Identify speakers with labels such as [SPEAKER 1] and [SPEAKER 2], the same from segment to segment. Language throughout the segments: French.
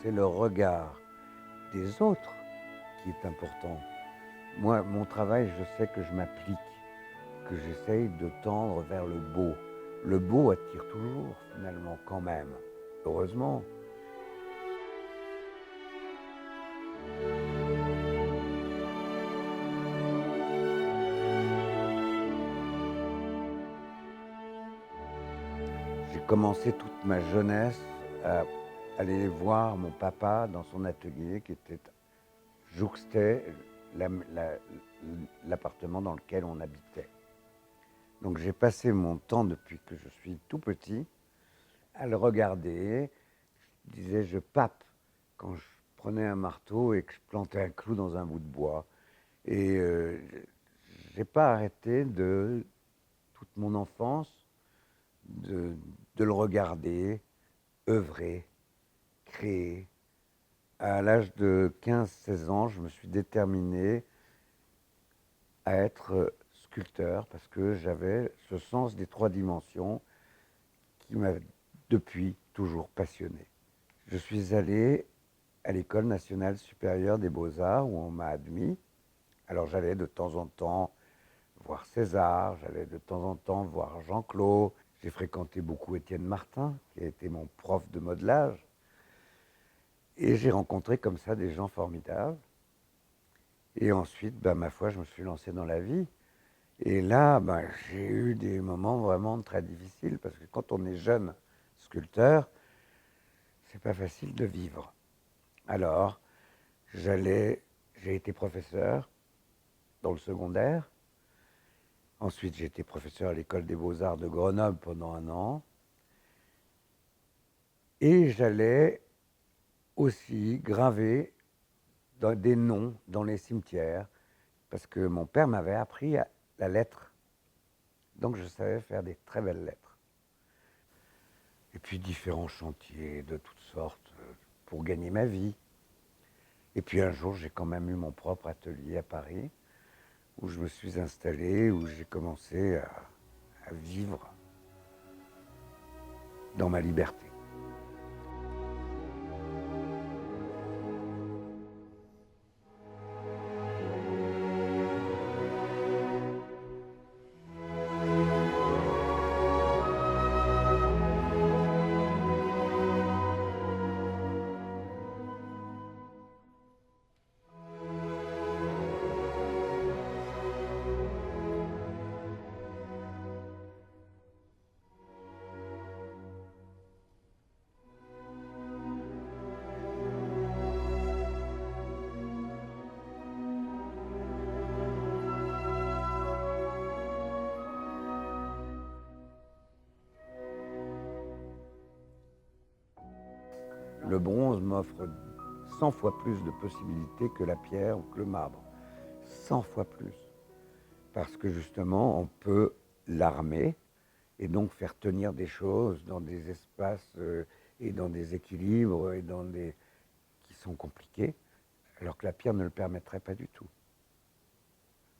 [SPEAKER 1] c'est le regard des autres qui est important. Moi, mon travail, je sais que je m'applique, que j'essaye de tendre vers le beau. Le beau attire toujours, finalement, quand même. Heureusement. J'ai commencé toute ma jeunesse à aller voir mon papa dans son atelier qui jouxtait l'appartement dans lequel on habitait. Donc j'ai passé mon temps depuis que je suis tout petit à le regarder. Je disais je pape quand je prenais un marteau et que je plantais un clou dans un bout de bois. Et j'ai pas arrêté de toute mon enfance de le regarder, œuvrer, créer. À l'âge de 15-16 ans, je me suis déterminé à être sculpteur parce que j'avais ce sens des trois dimensions qui m'a depuis toujours passionné. Je suis allé à l'École nationale supérieure des beaux-arts où on m'a admis. Alors j'allais de temps en temps voir César, j'allais de temps en temps voir Jean-Claude. J'ai fréquenté beaucoup Étienne Martin, qui a été mon prof de modelage. Et j'ai rencontré comme ça des gens formidables. Et ensuite, ma foi, je me suis lancé dans la vie. Et là, j'ai eu des moments vraiment très difficiles, parce que quand on est jeune sculpteur, c'est pas facile de vivre. Alors, j'ai été professeur dans le secondaire. Ensuite, j'ai été professeur à l'École des Beaux-Arts de Grenoble pendant 1 an. Et j'allais aussi graver des noms dans les cimetières, parce que mon père m'avait appris la lettre. Donc je savais faire des très belles lettres. Et puis différents chantiers de toutes sortes pour gagner ma vie. Et puis un jour, j'ai quand même eu mon propre atelier à Paris, où je me suis installé, où j'ai commencé à vivre dans ma liberté. Le bronze m'offre 100 fois plus de possibilités que la pierre ou que le marbre. 100 fois plus. Parce que justement, on peut l'armer et donc faire tenir des choses dans des espaces et dans des équilibres qui sont compliqués, alors que la pierre ne le permettrait pas du tout.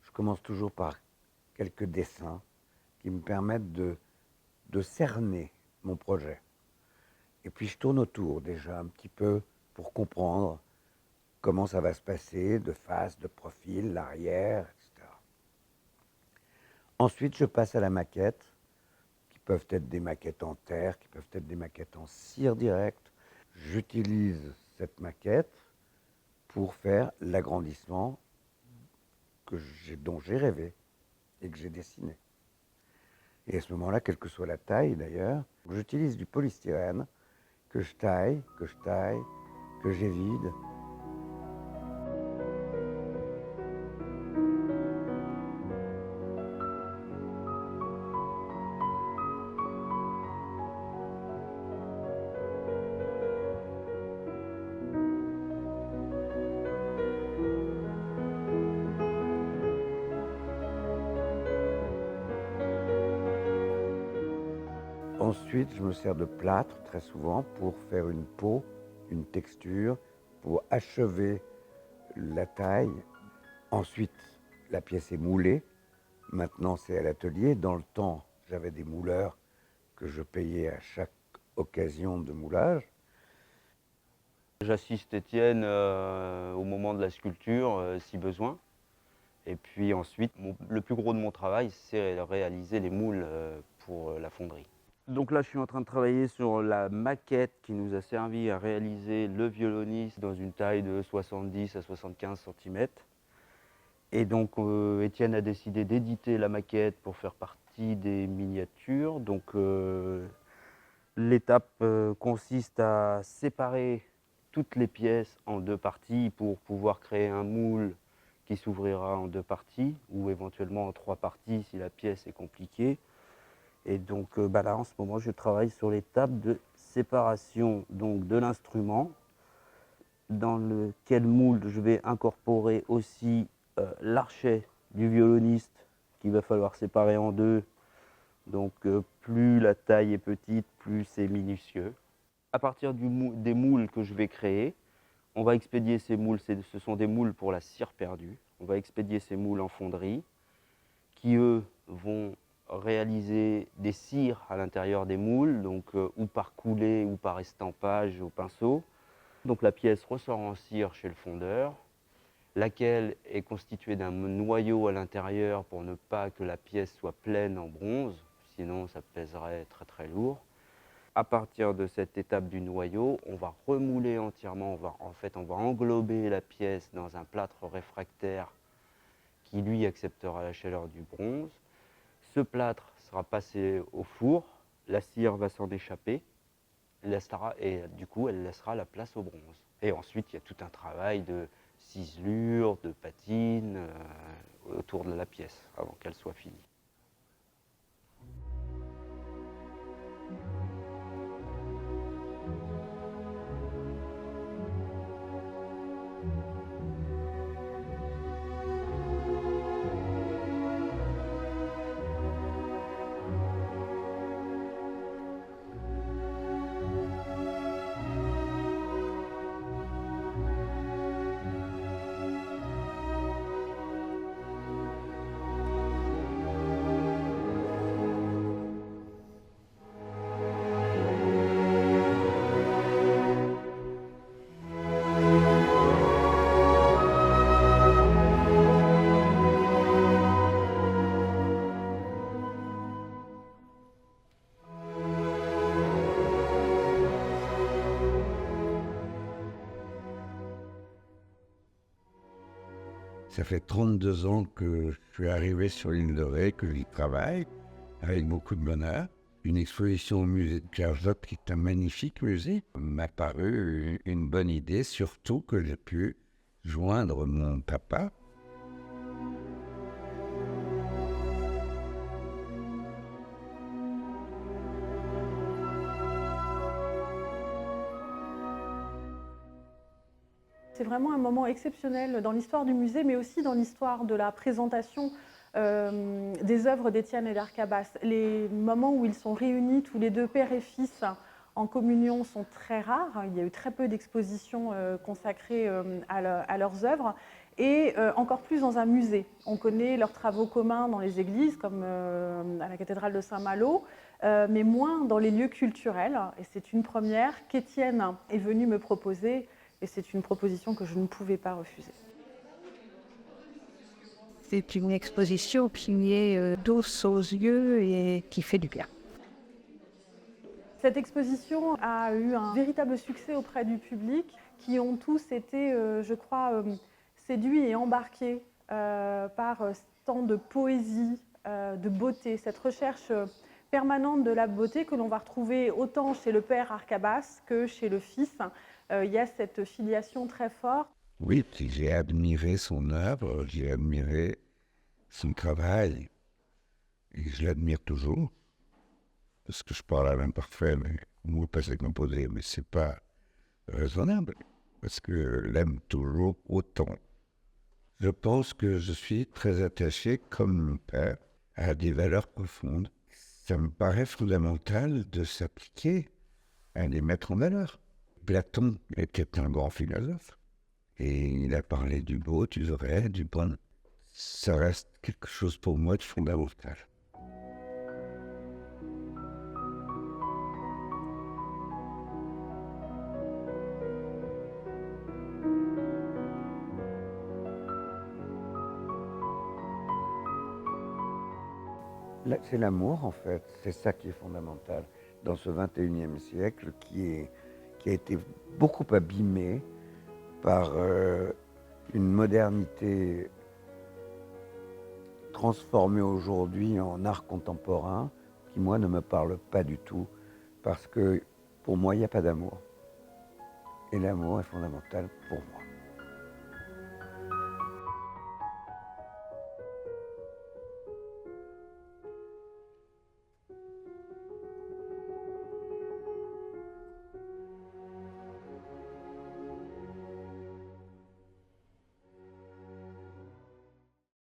[SPEAKER 1] Je commence toujours par quelques dessins qui me permettent de cerner mon projet. Et puis je tourne autour déjà un petit peu pour comprendre comment ça va se passer, de face, de profil, l'arrière, etc. Ensuite, je passe à la maquette, qui peuvent être des maquettes en terre, qui peuvent être des maquettes en cire directe. J'utilise cette maquette pour faire l'agrandissement dont j'ai rêvé et que j'ai dessiné. Et à ce moment-là, quelle que soit la taille d'ailleurs, j'utilise du polystyrène que je taille, que j'évide. Ensuite, je me sers de plâtre très souvent pour faire une peau, une texture, pour achever la taille. Ensuite, la pièce est moulée. Maintenant, c'est à l'atelier. Dans le temps, j'avais des mouleurs que je payais à chaque occasion de moulage.
[SPEAKER 2] J'assiste Étienne au moment de la sculpture, si besoin. Et puis ensuite, le plus gros de mon travail, c'est réaliser les moules pour la fonderie. Donc là, je suis en train de travailler sur la maquette qui nous a servi à réaliser le violoniste dans une taille de 70 à 75 cm. Et donc, Étienne a décidé d'éditer la maquette pour faire partie des miniatures. Donc, l'étape consiste à séparer toutes les pièces en deux parties pour pouvoir créer un moule qui s'ouvrira en deux parties ou éventuellement en trois parties si la pièce est compliquée. Et donc là, en ce moment, je travaille sur l'étape de séparation donc, de l'instrument, dans lequel moule je vais incorporer aussi l'archet du violoniste qu'il va falloir séparer en deux. Donc plus la taille est petite, plus c'est minutieux. À partir des moules que je vais créer, on va expédier ces moules, ce sont des moules pour la cire perdue. On va expédier ces moules en fonderie, qui eux vont réaliser des cires à l'intérieur des moules, donc ou par coulée ou par estampage au pinceau. Donc la pièce ressort en cire chez le fondeur, laquelle est constituée d'un noyau à l'intérieur pour ne pas que la pièce soit pleine en bronze, sinon ça pèserait très très lourd. À partir de cette étape du noyau, on va remouler entièrement, on va englober la pièce dans un plâtre réfractaire qui lui acceptera la chaleur du bronze. Ce plâtre sera passé au four, la cire va s'en échapper, et du coup elle laissera la place au bronze. Et ensuite il y a tout un travail de ciselure, de patine autour de la pièce avant qu'elle soit finie.
[SPEAKER 1] Ça fait 32 ans que je suis arrivé sur l'île de Ré, que j'y travaille, avec beaucoup de bonheur. Une exposition au musée de Kerjop, qui est un magnifique musée, m'a paru une bonne idée, surtout que j'ai pu joindre mon papa.
[SPEAKER 3] C'est vraiment un moment exceptionnel dans l'histoire du musée, mais aussi dans l'histoire de la présentation des œuvres d'Étienne et d'Arcabas. Les moments où ils sont réunis, tous les deux, père et fils, en communion, sont très rares. Il y a eu très peu d'expositions consacrées à leurs œuvres, et encore plus dans un musée. On connaît leurs travaux communs dans les églises, comme à la cathédrale de Saint-Malo, mais moins dans les lieux culturels. Et c'est une première qu'Étienne est venu me proposer. Et c'est une proposition que je ne pouvais pas refuser.
[SPEAKER 4] C'est une exposition qui est douce aux yeux et qui fait du bien.
[SPEAKER 3] Cette exposition a eu un véritable succès auprès du public, qui ont tous été, je crois, séduits et embarqués par tant de poésie, de beauté, cette recherche permanente de la beauté que l'on va retrouver autant chez le père Arcabas que chez le fils. Il y a cette filiation très forte.
[SPEAKER 1] Oui, j'ai admiré son œuvre, j'ai admiré son travail, et je l'admire toujours, parce que je parle à l'imparfait, mais moi, pas c'est composé, mais c'est pas raisonnable, parce que je l'aime toujours autant. Je pense que je suis très attaché, comme mon père, à des valeurs profondes. Ça me paraît fondamental de s'appliquer à les mettre en valeur. Platon était un grand philosophe et il a parlé du beau, du vrai, du bon. Ça reste quelque chose pour moi de fondamental. C'est l'amour, en fait. C'est ça qui est fondamental dans ce 21e siècle qui a été beaucoup abîmé par une modernité transformée aujourd'hui en art contemporain qui, moi, ne me parle pas du tout parce que, pour moi, il n'y a pas d'amour. Et l'amour est fondamental pour moi.